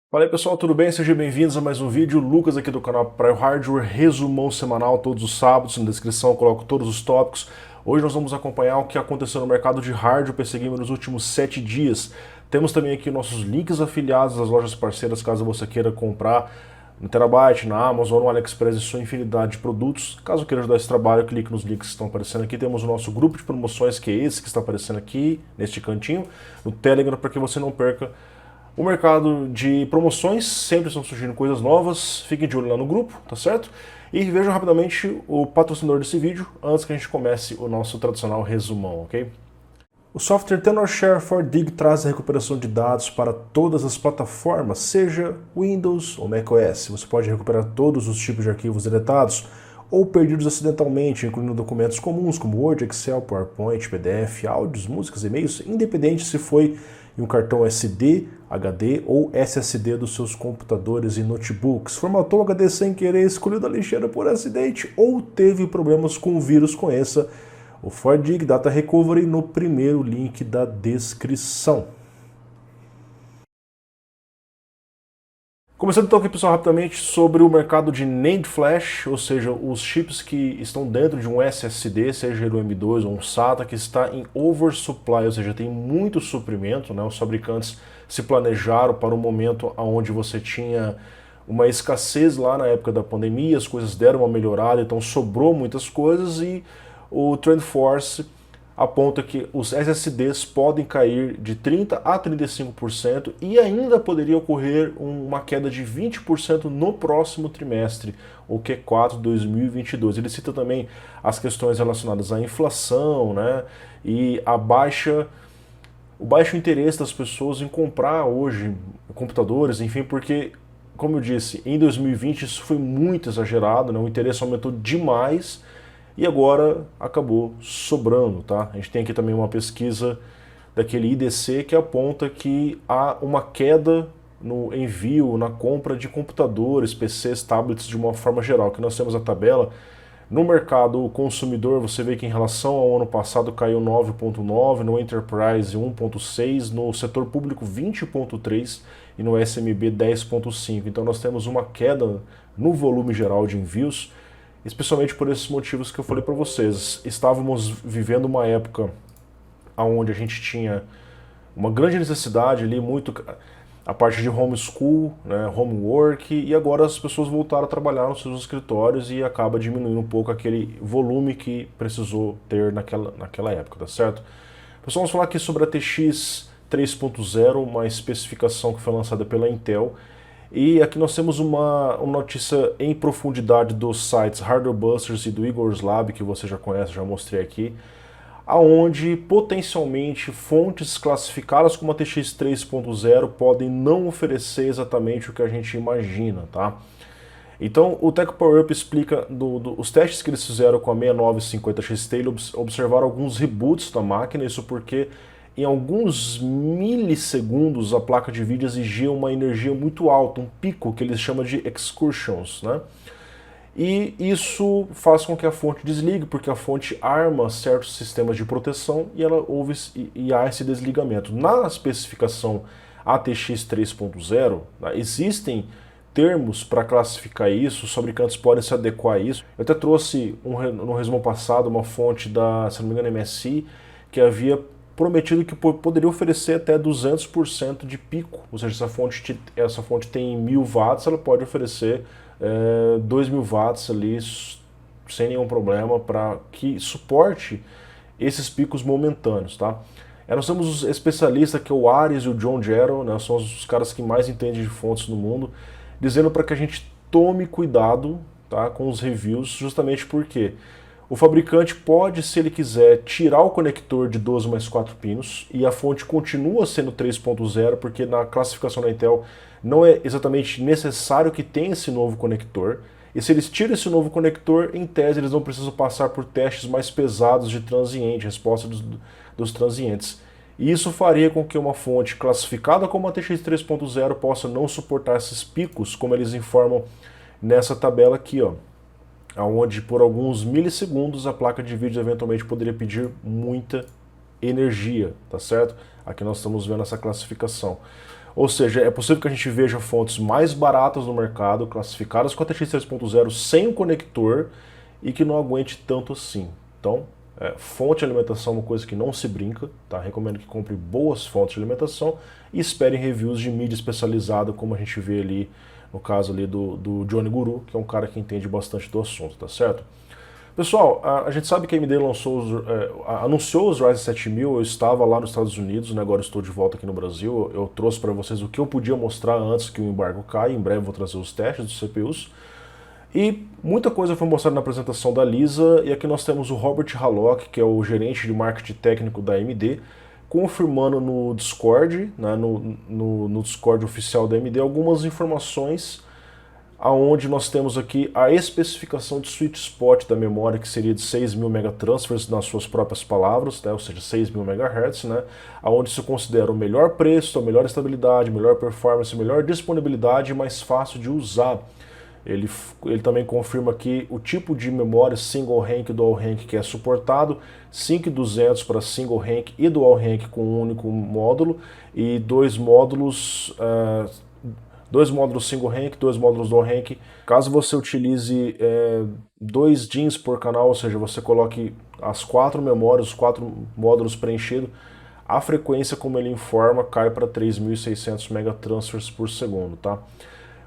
Fala aí pessoal, tudo bem? Sejam bem-vindos a mais um vídeo. Lucas aqui do canal Prime Hardware, resumão semanal todos os sábados. Na descrição eu coloco todos os tópicos. Hoje nós vamos acompanhar o que aconteceu no mercado de hardware PC Gamer nos últimos 7 dias. Temos também aqui nossos links afiliados às lojas parceiras, caso você queira comprar no Terabyte, na Amazon, no AliExpress e sua infinidade de produtos. Caso queira ajudar esse trabalho, clique nos links que estão aparecendo aqui. Temos o nosso grupo de promoções, que é esse que está aparecendo aqui, neste cantinho, no Telegram, para que você não perca o mercado de promoções. Sempre estão surgindo coisas novas, fiquem de olho lá no grupo, tá certo? E vejam rapidamente o patrocinador desse vídeo antes que a gente comece o nosso tradicional resumão, ok? O software TenorShare 4Dig traz a recuperação de dados para todas as plataformas, seja Windows ou macOS. Você pode recuperar todos os tipos de arquivos deletados ou perdidos acidentalmente, incluindo documentos comuns como Word, Excel, PowerPoint, PDF, áudios, músicas, e-mails, independente se foi em um cartão SD, HD ou SSD dos seus computadores e notebooks. Formatou o HD sem querer, escolheu da lixeira por acidente ou teve problemas com o vírus, conheça o 4Dig Data Recovery no primeiro link da descrição. Começando então aqui, pessoal, rapidamente sobre o mercado de NAND Flash, ou seja, os chips que estão dentro de um SSD, seja ele um M2 ou um SATA, que está em oversupply, ou seja, tem muito suprimento, né? Os fabricantes se planejaram para o momento onde você tinha uma escassez lá na época da pandemia, as coisas deram uma melhorada, então sobrou muitas coisas e o TrendForce aponta que os SSDs podem cair de 30% a 35% e ainda poderia ocorrer uma queda de 20% no próximo trimestre, o Q4 2022. Ele cita também as questões relacionadas à inflação, né, e o baixo interesse das pessoas em comprar hoje computadores, enfim, porque, como eu disse, em 2020 isso foi muito exagerado, né, o interesse aumentou demais e agora acabou sobrando, tá? A gente tem aqui também uma pesquisa daquele IDC que aponta que há uma queda no envio, na compra de computadores, PCs, tablets de uma forma geral, que nós temos a tabela. No mercado consumidor, você vê que em relação ao ano passado caiu 9,9%, no Enterprise 1,6%, no setor público 20,3% e no SMB 10,5%. Então nós temos uma queda no volume geral de envios, especialmente por esses motivos que eu falei para vocês. Estávamos vivendo uma época onde a gente tinha uma grande necessidade ali, muito a parte de homeschool, né, homework, e agora as pessoas voltaram a trabalhar nos seus escritórios e acaba diminuindo um pouco aquele volume que precisou ter naquela época, tá certo? Pessoal, vamos falar aqui sobre a TX 3.0, uma especificação que foi lançada pela Intel. E aqui nós temos uma notícia em profundidade dos sites Hardware Busters e do Igor's Lab, que você já conhece, já mostrei aqui, aonde potencialmente fontes classificadas como a TX 3.0 podem não oferecer exatamente o que a gente imagina, tá? Então o Tech Power Up explica os testes que eles fizeram com a 6950 XT, eles observaram alguns reboots da máquina, isso porque em alguns milissegundos a placa de vídeo exigia uma energia muito alta, um pico que eles chamam de excursions, né? E isso faz com que a fonte desligue, porque a fonte arma certos sistemas de proteção e há esse desligamento. Na especificação ATX 3.0, né, existem termos para classificar isso, os fabricantes podem se adequar a isso. Eu até trouxe no resumo passado uma fonte da, se não me engano, MSI, que havia prometido que poderia oferecer até 200% de pico, ou seja, essa fonte tem 1000 watts, ela pode oferecer 2000 watts ali sem nenhum problema para que suporte esses picos momentâneos, tá? Nós temos os especialistas que é o Ares e o John Jarrow, né, são os caras que mais entendem de fontes no mundo, dizendo para que a gente tome cuidado, tá, com os reviews, justamente porque o fabricante pode, se ele quiser, tirar o conector de 12 mais 4 pinos e a fonte continua sendo 3.0, porque na classificação da Intel não é exatamente necessário que tenha esse novo conector. E se eles tiram esse novo conector, em tese eles não precisam passar por testes mais pesados de transiente, resposta dos transientes. E isso faria com que uma fonte classificada como a TX 3.0 possa não suportar esses picos, como eles informam nessa tabela aqui, ó, onde por alguns milissegundos a placa de vídeo eventualmente poderia pedir muita energia, tá certo? Aqui nós estamos vendo essa classificação. Ou seja, é possível que a gente veja fontes mais baratas no mercado, classificadas com a TX 3.0 sem o conector e que não aguente tanto assim. Então, fonte de alimentação é uma coisa que não se brinca, tá? Recomendo que compre boas fontes de alimentação e espere reviews de mídia especializada, como a gente vê ali no caso ali do Johnny Guru, que é um cara que entende bastante do assunto, tá certo? Pessoal, a gente sabe que a AMD anunciou os Ryzen 7000, eu estava lá nos Estados Unidos, né, agora estou de volta aqui no Brasil, eu trouxe para vocês o que eu podia mostrar antes que o embargo caia, em breve vou trazer os testes dos CPUs. E muita coisa foi mostrada na apresentação da Lisa, e aqui nós temos o Robert Hallock, que é o gerente de marketing técnico da AMD, confirmando no Discord, né, no Discord oficial da AMD, algumas informações aonde nós temos aqui a especificação de sweet spot da memória, que seria de 6.000 megatransfers nas suas próprias palavras, né, ou seja, 6.000 MHz, né, aonde se considera o melhor preço, a melhor estabilidade, melhor performance, melhor disponibilidade e mais fácil de usar. Ele também confirma aqui o tipo de memória single rank e dual rank que é suportado, 5200 para single rank e dual rank com um único módulo, e dois módulos single rank, dois módulos dual rank. Caso você utilize 2 DIMMs por canal, ou seja, você coloque as 4 memórias, os 4 módulos preenchidos, a frequência, como ele informa, cai para 3.600 megatransfers por segundo, tá?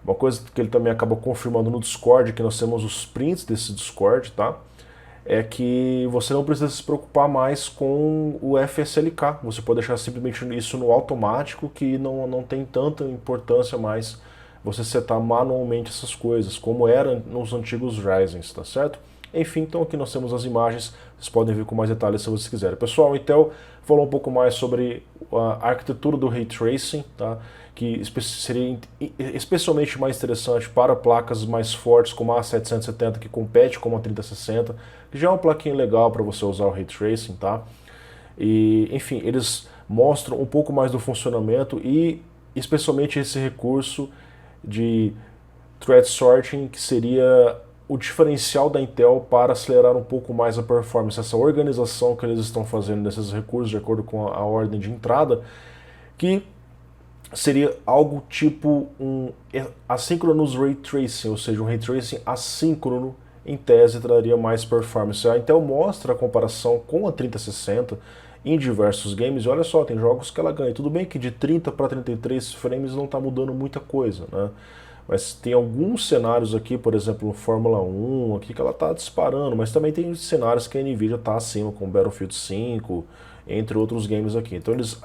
Uma coisa que ele também acaba confirmando no Discord, que nós temos os prints desse Discord, tá? É que você não precisa se preocupar mais com o FSLK. Você pode deixar simplesmente isso no automático, que não tem tanta importância mais você setar manualmente essas coisas, como era nos antigos Ryzen, tá certo? Enfim, então aqui nós temos as imagens, vocês podem ver com mais detalhes se vocês quiserem. Pessoal, o Intel falou um pouco mais sobre a arquitetura do Ray Tracing, tá? Que seria especialmente mais interessante para placas mais fortes como a A770, que compete com a 3060, que já é uma plaquinha legal para você usar o Ray Tracing, tá? E, enfim, eles mostram um pouco mais do funcionamento e especialmente esse recurso de thread sorting, que seria o diferencial da Intel para acelerar um pouco mais a performance, essa organização que eles estão fazendo desses recursos de acordo com a ordem de entrada, que seria algo tipo um assynchronous ray tracing, ou seja, um ray tracing assíncrono, em tese traria mais performance. A Intel mostra a comparação com a 3060 em diversos games, e olha só, tem jogos que ela ganha. Tudo bem que de 30 para 33 frames não está mudando muita coisa, né? Mas tem alguns cenários aqui, por exemplo, no Fórmula 1, aqui que ela está disparando, mas também tem cenários que a Nvidia está acima, como Battlefield 5, entre outros games aqui. Então eles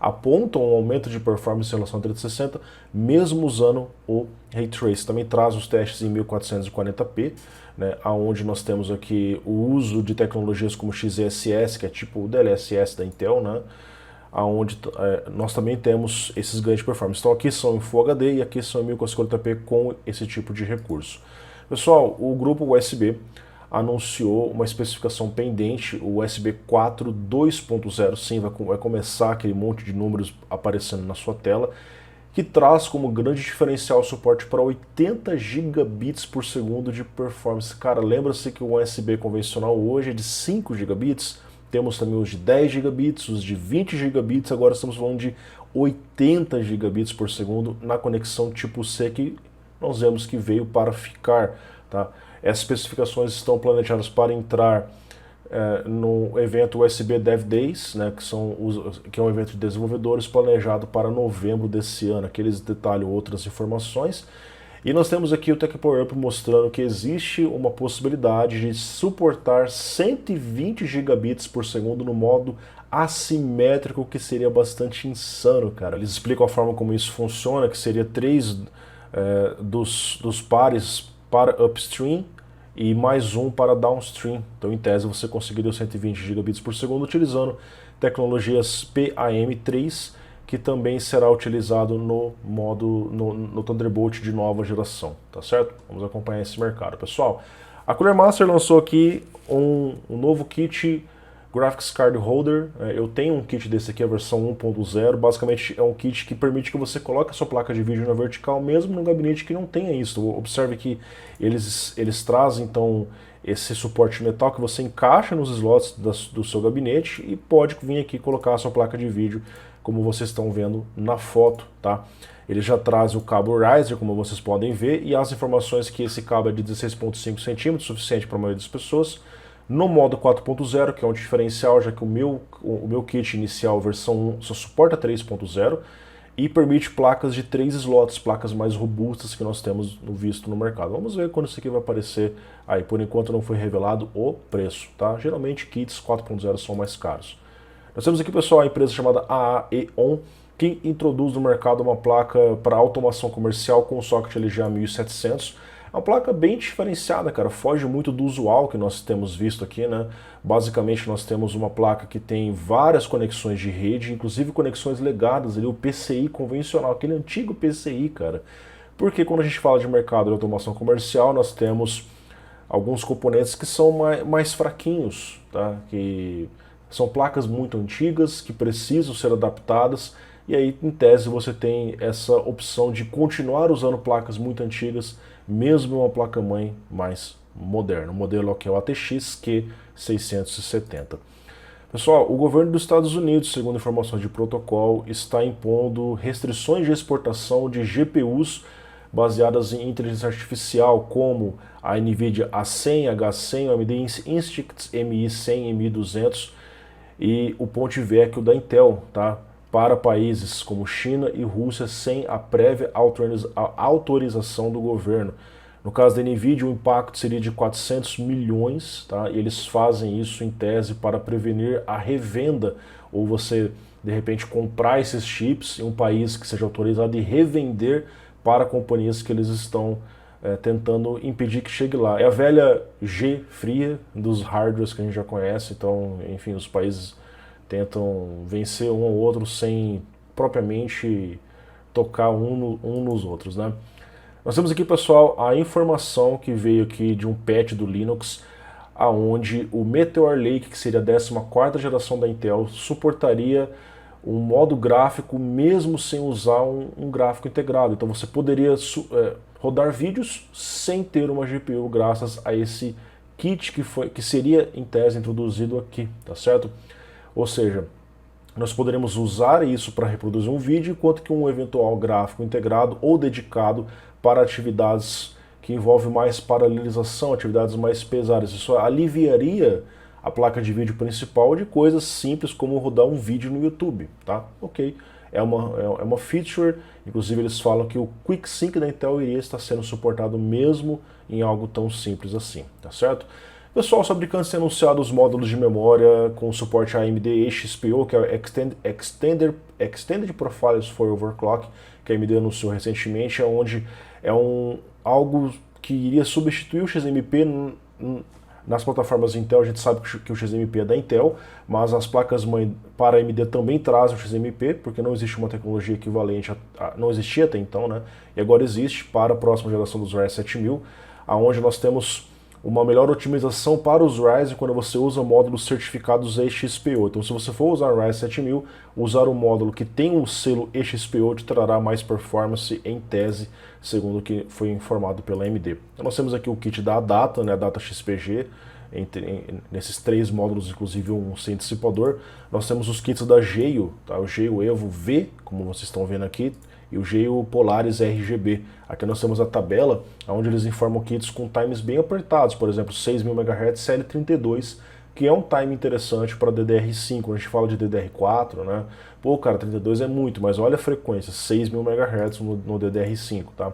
apontam um aumento de performance em relação ao 3060, mesmo usando o Ray Tracing. Também traz os testes em 1440p, né, onde nós temos aqui o uso de tecnologias como XeSS, que é tipo o DLSS da Intel, né, onde nós também temos esses ganhos de performance. Então aqui são em Full HD e aqui são em 1440p com esse tipo de recurso. Pessoal, o grupo USB anunciou uma especificação pendente, o USB 4 2.0, sim, vai começar aquele monte de números aparecendo na sua tela, que traz como grande diferencial o suporte para 80 gigabits por segundo de performance. Cara, lembra-se que o USB convencional hoje é de 5 gigabits, temos também os de 10 gigabits, os de 20 gigabits, agora estamos falando de 80 gigabits por segundo na conexão tipo C, que nós vemos que veio para ficar, tá? Essas especificações estão planejadas para entrar no evento USB Dev Days, né, que é um evento de desenvolvedores planejado para novembro desse ano. Aqui eles detalham outras informações. E nós temos aqui o Tech Power Up mostrando que existe uma possibilidade de suportar 120 gigabits por segundo no modo assimétrico, que seria bastante insano, cara. Eles explicam a forma como isso funciona, que seria 3 dos pares para upstream e mais um para downstream. Então, em tese, você conseguiria 120 gigabits por segundo utilizando tecnologias PAM3, que também será utilizado no Thunderbolt de nova geração, tá certo? Vamos acompanhar esse mercado. Pessoal, a Cooler Master lançou aqui um novo kit Graphics Card Holder. Eu tenho um kit desse aqui, a versão 1.0. Basicamente é um kit que permite que você coloque a sua placa de vídeo na vertical, mesmo no gabinete que não tenha isso. Observe que eles trazem então esse suporte de metal que você encaixa nos slots do seu gabinete e pode vir aqui colocar a sua placa de vídeo como vocês estão vendo na foto, tá? Ele já traz o cabo riser, como vocês podem ver, e as informações que esse cabo é de 16,5 centímetros, suficiente para a maioria das pessoas. No modo 4.0, que é um diferencial, já que o meu kit inicial, versão 1, só suporta 3.0 e permite placas de 3 slots, placas mais robustas que nós temos visto no mercado. Vamos ver quando isso aqui vai aparecer aí. Por enquanto não foi revelado o preço, tá? Geralmente kits 4.0 são mais caros. Nós temos aqui, pessoal, a empresa chamada AAEON, que introduz no mercado uma placa para automação comercial com socket LGA 1700. É uma placa bem diferenciada, cara, foge muito do usual que nós temos visto aqui, né? Basicamente nós temos uma placa que tem várias conexões de rede, inclusive conexões legadas ali, o PCI convencional, aquele antigo PCI, cara. Porque quando a gente fala de mercado de automação comercial, nós temos alguns componentes que são mais fraquinhos, tá? Que são placas muito antigas, que precisam ser adaptadas, e aí, em tese, você tem essa opção de continuar usando placas muito antigas, mesmo uma placa-mãe mais moderna. O modelo aqui é o ATX Q670. Pessoal, o governo dos Estados Unidos, segundo informações de protocolo, está impondo restrições de exportação de GPUs baseadas em inteligência artificial, como a NVIDIA A100, H100, o AMD Instinct MI100 e MI200 e o Ponte Vecchio da Intel, tá? Para países como China e Rússia sem a prévia autorização do governo. No caso da NVIDIA, o impacto seria de 400 milhões, tá? E eles fazem isso em tese para prevenir a revenda, ou você, de repente, comprar esses chips em um país que seja autorizado e revender para companhias que eles estão tentando impedir que chegue lá. É a velha G fria dos hardwares que a gente já conhece, então, enfim, os países tentam vencer um ou outro sem propriamente tocar um nos outros, né? Nós temos aqui, pessoal, a informação que veio aqui de um patch do Linux, aonde o Meteor Lake, que seria a 14ª geração da Intel, suportaria um modo gráfico mesmo sem usar um gráfico integrado. Então você poderia rodar vídeos sem ter uma GPU graças a esse kit que seria, em tese, introduzido aqui, tá certo? Ou seja, nós poderemos usar isso para reproduzir um vídeo, enquanto que um eventual gráfico integrado ou dedicado para atividades que envolvem mais paralelização, atividades mais pesadas. Isso aliviaria a placa de vídeo principal de coisas simples como rodar um vídeo no YouTube, tá? Ok, é uma feature, inclusive eles falam que o QuickSync da Intel iria estar sendo suportado mesmo em algo tão simples assim, tá certo? Pessoal, os fabricantes têm anunciado os módulos de memória com suporte a AMD XPO, que é o Extended Profiles for Overclock, que a AMD anunciou recentemente, onde é algo que iria substituir o XMP nas plataformas Intel. A gente sabe que o XMP é da Intel, mas as placas-mãe para a AMD também trazem o XMP, porque não existe uma tecnologia equivalente, não existia até então, né? E agora existe para a próxima geração dos Ryzen 7000, onde nós temos uma melhor otimização para os Ryzen quando você usa módulos certificados eXPO. Então, se você for usar o Ryzen 7000, usar um módulo que tem um selo eXPO te trará mais performance em tese, segundo o que foi informado pela AMD. Então, nós temos aqui o kit da Adata, né, a Adata XPG, nesses 3 módulos, inclusive um sem dissipador. Nós temos os kits da Geio, tá? O Geio Evo V, como vocês estão vendo aqui, e o Geio Polaris RGB. Aqui nós temos a tabela onde eles informam kits com times bem apertados, por exemplo, 6.000 MHz CL32, que é um time interessante para DDR5. Quando a gente fala de DDR4, né? Pô, cara, 32 é muito, mas olha a frequência, 6.000 MHz no DDR5, tá?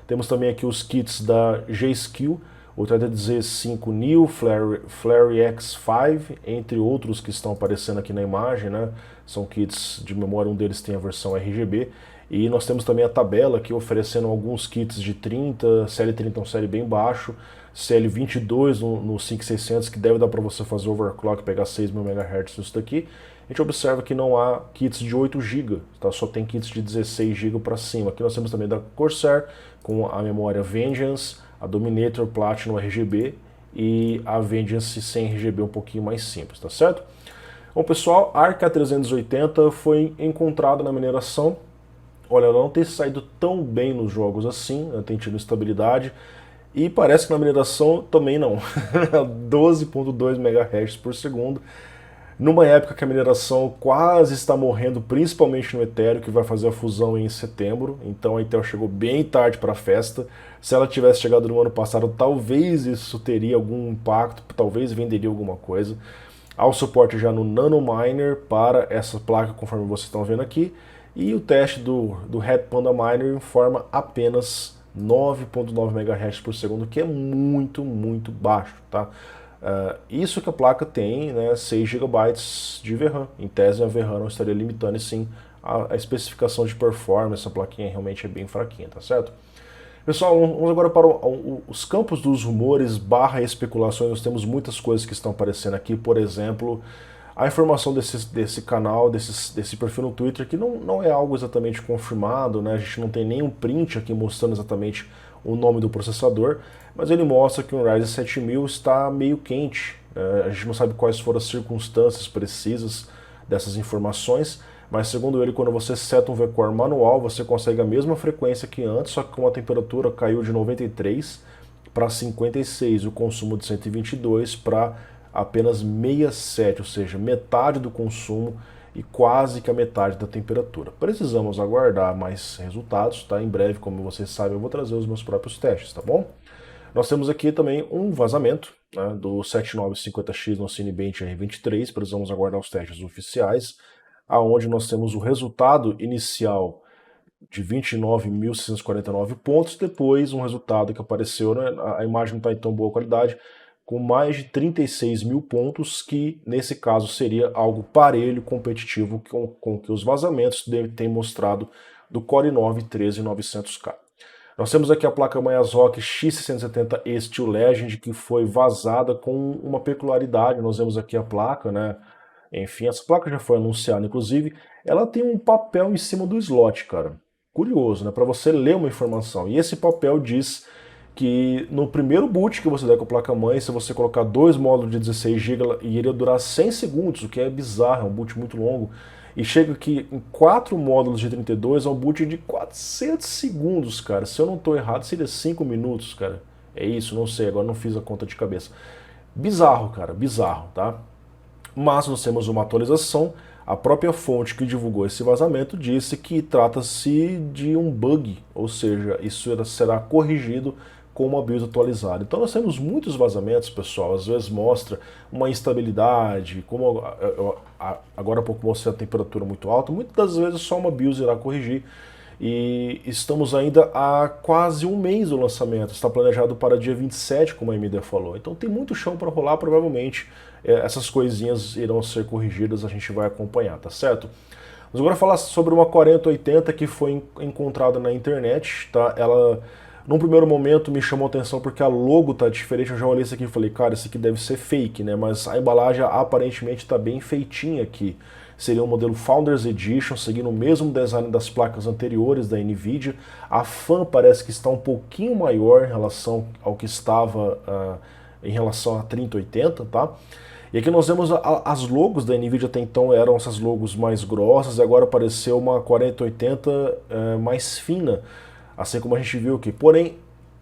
Temos também aqui os kits da G-Skill, o Threaded Z5 Neo, Flare X5, entre outros que estão aparecendo aqui na imagem, né? São kits de memória, um deles tem a versão RGB. E nós temos também a tabela aqui oferecendo alguns kits de 30, CL30 é um série bem baixo, CL22 no 5600, que deve dar para você fazer overclock, pegar 6.000 MHz nisso daqui. A gente observa que não há kits de 8 GB, tá? Só tem kits de 16 GB para cima. Aqui nós temos também da Corsair, com a memória Vengeance, a Dominator Platinum RGB e a Vengeance sem RGB um pouquinho mais simples, tá certo? Bom, pessoal, a Arc A380 foi encontrada na mineração. Olha, ela não tem saído tão bem nos jogos assim, né? Tem tido estabilidade, e parece que na mineração também não. 12.2 MHz por segundo. numa época que a mineração quase está morrendo, principalmente no Ethereum, que vai fazer a fusão em setembro. Então a Intel chegou bem tarde para a festa. Se ela tivesse chegado no ano passado, talvez isso teria algum impacto, talvez venderia alguma coisa. Há o suporte já no Nanominer para essa placa, conforme vocês estão vendo aqui. E o teste do Red Panda Miner informa apenas 9.9 MHz por segundo, que é muito, muito baixo, tá? Isso que a placa tem, né, 6 GB de VRAM. Em tese, a VRAM não estaria limitando, e sim a especificação de performance. A plaquinha realmente é bem fraquinha, tá certo? Pessoal, vamos agora para os campos dos rumores barra especulações. Nós temos muitas coisas que estão aparecendo aqui. Por exemplo, a informação desse canal, desse perfil no Twitter, que não é algo exatamente confirmado, né? A gente não tem nenhum print aqui mostrando exatamente o nome do processador, mas ele mostra que o Ryzen 7000 está meio quente. A gente não sabe quais foram as circunstâncias precisas dessas informações, mas segundo ele, quando você seta um V-Core manual, você consegue a mesma frequência que antes, só que com a temperatura caiu de 93 para 56, o consumo de 122 para apenas 67, ou seja, metade do consumo e quase que a metade da temperatura. Precisamos aguardar mais resultados, tá? Em breve, como vocês sabem, eu vou trazer os meus próprios testes, tá bom? Nós temos aqui também um vazamento, né, do 7950X no Cinebench R23, precisamos aguardar os testes oficiais, aonde nós temos o resultado inicial de 29.649 pontos, depois um resultado que apareceu, né, a imagem não está em tão boa qualidade, com mais de 36 mil pontos, que nesse caso seria algo parelho, competitivo com que os vazamentos têm mostrado do Core i9 13900K. Nós temos aqui a placa-mãe ASRock X670E Steel Legend, que foi vazada com uma peculiaridade. Nós vemos aqui a placa, né? Enfim, essa placa já foi anunciada, inclusive. Ela tem um papel em cima do slot, cara. Curioso, né? Para você ler uma informação. E esse papel diz que no primeiro boot que você der com a placa-mãe, se você colocar 2 módulos de 16 GB, iria durar 100 segundos, o que é bizarro, é um boot muito longo. E chega aqui em 4 módulos de 32, é um boot de 400 segundos, cara. Se eu não estou errado, seria 5 minutos, cara. É isso, não sei, agora não fiz a conta de cabeça. Bizarro, cara, bizarro, tá? Mas nós temos uma atualização. A própria fonte que divulgou esse vazamento disse que trata-se de um bug, ou seja, isso será corrigido com uma build atualizada. Então nós temos muitos vazamentos, pessoal, às vezes mostra uma instabilidade, como agora há pouco mostrei a temperatura muito alta, muitas das vezes só uma build irá corrigir. E estamos ainda há quase um mês do lançamento, está planejado para dia 27, como a AMD falou. Então tem muito chão para rolar, provavelmente essas coisinhas irão ser corrigidas, a gente vai acompanhar, tá certo? Vamos agora falar sobre uma 4080 que foi encontrada na internet, tá? Ela, num primeiro momento, me chamou a atenção porque a logo tá diferente. Eu já olhei isso aqui e falei, cara, isso aqui deve ser fake, né? Mas a embalagem aparentemente tá bem feitinha aqui. Seria um modelo Founders Edition, seguindo o mesmo design das placas anteriores da NVIDIA. A fan parece que está um pouquinho maior em relação ao que estava em relação a 3080, tá? E aqui nós vemos as logos da NVIDIA. Até então eram essas logos mais grossas, e agora apareceu uma 4080 mais fina, assim como a gente viu aqui. Porém,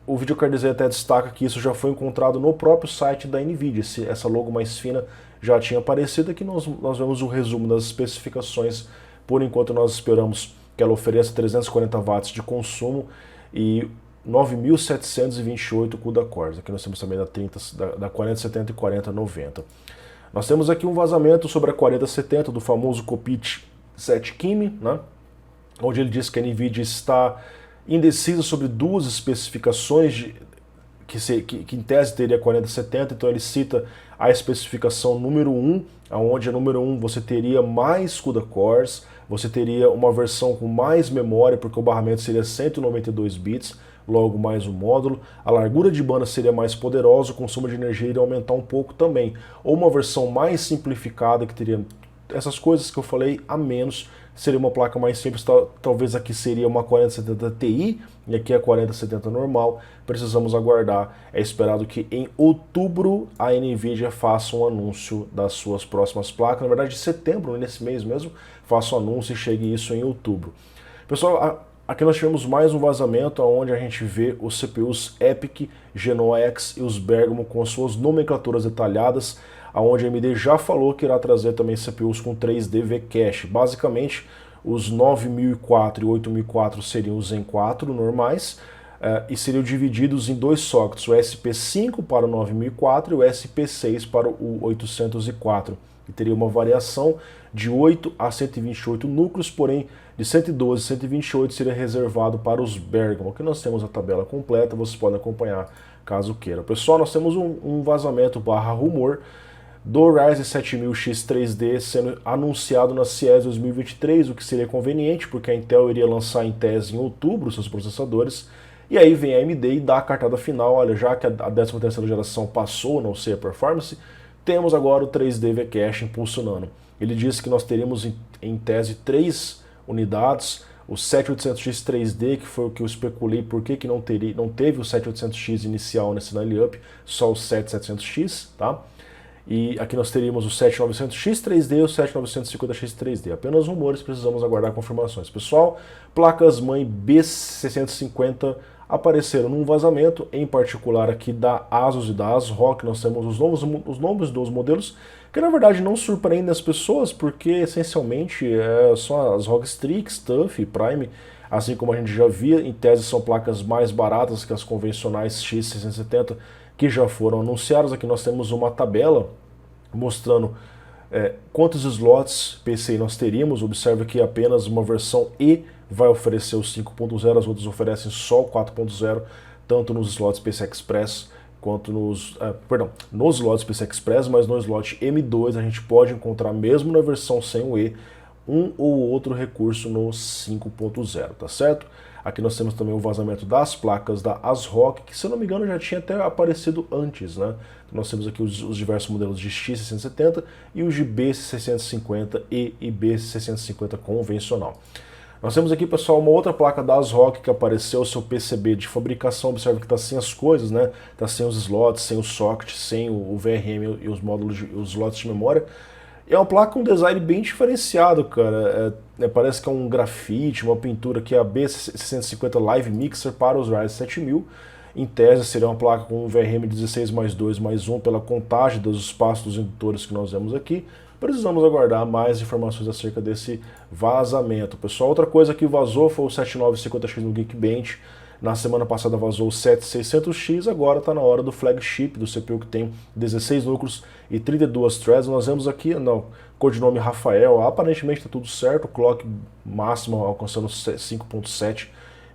o Videocard Design até destaca que isso já foi encontrado no próprio site da NVIDIA. Essa logo mais fina já tinha aparecido. Aqui nós vemos o resumo das especificações. Por enquanto nós esperamos que ela ofereça 340 watts de consumo e 9.728 CUDA cores. Aqui nós temos também da 4070 e 4090. Nós temos aqui um vazamento sobre a 4070 do famoso Kopit Setkimi, né? Onde ele diz que a NVIDIA está indecisa sobre duas especificações que em tese teria 4070, então ele cita a especificação número 1, onde a número 1 você teria mais CUDA cores, você teria uma versão com mais memória, porque o barramento seria 192 bits, logo mais o módulo, a largura de banda seria mais poderosa, o consumo de energia iria aumentar um pouco também, ou uma versão mais simplificada, que teria essas coisas que eu falei a menos, seria uma placa mais simples. Talvez aqui seria uma 4070 Ti e aqui a 4070 normal. Precisamos aguardar. É esperado que em outubro a NVIDIA faça um anúncio das suas próximas placas. Na verdade, em setembro, nesse mês mesmo, faça o anúncio e chegue isso em outubro. Pessoal, aqui nós tivemos mais um vazamento onde a gente vê os CPUs EPYC, Genoa X e os Bergamo com as suas nomenclaturas detalhadas. onde a AMD já falou que irá trazer também CPUs com 3D V-Cache. Basicamente, os 9004 e 8004 seriam os Zen 4 normais, e seriam divididos em dois sockets, o SP5 para o 9004 e o SP6 para o 804. E teria uma variação de 8 a 128 núcleos, porém de 112 a 128 seria reservado para os Bergamo. Aqui nós temos a tabela completa, vocês podem acompanhar caso queiram. Pessoal, nós temos um vazamento barra rumor do Ryzen 7000X 3D sendo anunciado na CES 2023, o que seria conveniente, porque a Intel iria lançar em tese em outubro seus processadores, e aí vem a AMD e dá a cartada final. Olha, já que a 13ª geração passou, não sei a performance, temos agora o 3D V-Cache impulsionando. Ele disse que nós teríamos em tese 3 unidades, o 7800X 3D, que foi o que eu especulei por que não teve o 7800X inicial nesse line-up, só o 7700X, tá? E aqui nós teríamos o 7900X 3D e o 7950X 3D. Apenas rumores, precisamos aguardar confirmações. Pessoal, placas-mãe B650 apareceram num vazamento, em particular aqui da Asus e da ASRock. Nós temos os nomes dos modelos, que na verdade não surpreendem as pessoas, porque essencialmente são as ROG Strix, TUF e Prime, assim como a gente já via. Em tese são placas mais baratas que as convencionais X670, que já foram anunciadas. Aqui nós temos uma tabela mostrando quantos slots PCI nós teríamos. Observe que apenas uma versão E vai oferecer o 5.0, as outras oferecem só o 4.0, tanto nos slots PCI Express quanto nos slots PCI Express, mas no slot M2 a gente pode encontrar, mesmo na versão sem o E, um ou outro recurso no 5.0, tá certo? Aqui nós temos também o vazamento das placas da ASRock, que se eu não me engano já tinha até aparecido antes, né? Nós temos aqui os diversos modelos de X670 e os de B650E e B650 convencional. Nós temos aqui, pessoal, uma outra placa da ASRock que apareceu, o seu PCB de fabricação. Observe que está sem as coisas, né? Está sem os slots, sem o socket, sem o VRM e os módulos, os slots de memória. É uma placa com um design bem diferenciado, cara. Parece que é um grafite, uma pintura, que é a B650 Live Mixer para os Ryzen 7000. Em tese, seria uma placa com um VRM 16 mais 2 mais 1 pela contagem dos espaços dos indutores que nós vemos aqui. Precisamos aguardar mais informações acerca desse vazamento. Pessoal, outra coisa que vazou foi o 7950X no Geekbench. Na semana passada vazou o 7600X, agora está na hora do flagship do CPU, que tem 16 núcleos e 32 threads. Nós vemos aqui no codinome Rafael, aparentemente está tudo certo, o clock máximo alcançando 5.7,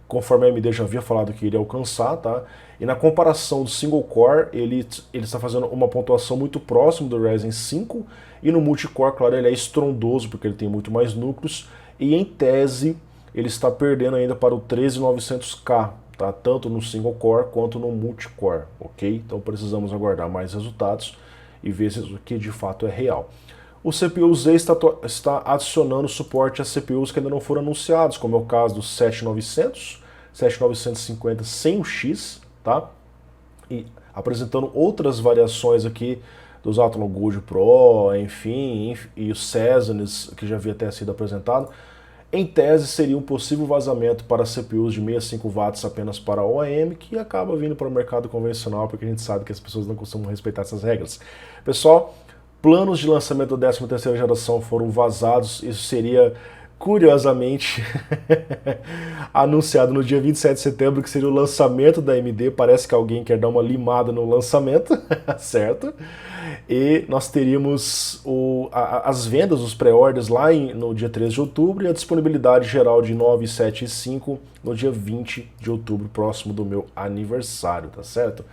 conforme a AMD já havia falado que iria alcançar, tá? E na comparação do single core, ele está fazendo uma pontuação muito próxima do Ryzen 5, e no multicore, claro, ele é estrondoso, porque ele tem muito mais núcleos, e em tese ele está perdendo ainda para o 13900K, tá? Tanto no single core quanto no multicore, ok? Então precisamos aguardar mais resultados e ver se isso aqui de fato é real. O CPU Z está adicionando suporte a CPUs que ainda não foram anunciados, como é o caso do 7900, 7950 sem o X, tá? E apresentando outras variações aqui dos Atom Gold Pro, enfim, e o Sesanes, que já havia até sido apresentado. Em tese, seria um possível vazamento para CPUs de 65 watts apenas para OEM, que acaba vindo para o mercado convencional, porque a gente sabe que as pessoas não costumam respeitar essas regras. Pessoal, planos de lançamento da 13ª geração foram vazados. Isso seria, curiosamente, anunciado no dia 27 de setembro, que seria o lançamento da AMD. Parece que alguém quer dar uma limada no lançamento, certo? E nós teríamos as vendas, os pré-orders lá no dia 13 de outubro e a disponibilidade geral de 9, 7 e 5 no dia 20 de outubro, próximo do meu aniversário, tá certo?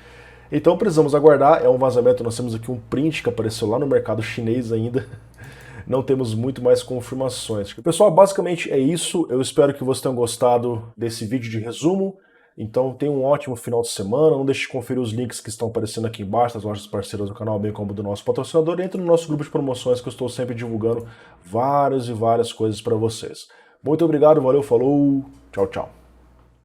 Então precisamos aguardar. É um vazamento, nós temos aqui um print que apareceu lá no mercado chinês ainda. Não temos muito mais confirmações. Pessoal, basicamente é isso. Eu espero que vocês tenham gostado desse vídeo de resumo. Então tenha um ótimo final de semana. Não deixe de conferir os links que estão aparecendo aqui embaixo das lojas parceiras do canal, bem como do nosso patrocinador. Entre no nosso grupo de promoções, que eu estou sempre divulgando várias e várias coisas para vocês. Muito obrigado, valeu, falou, tchau, tchau.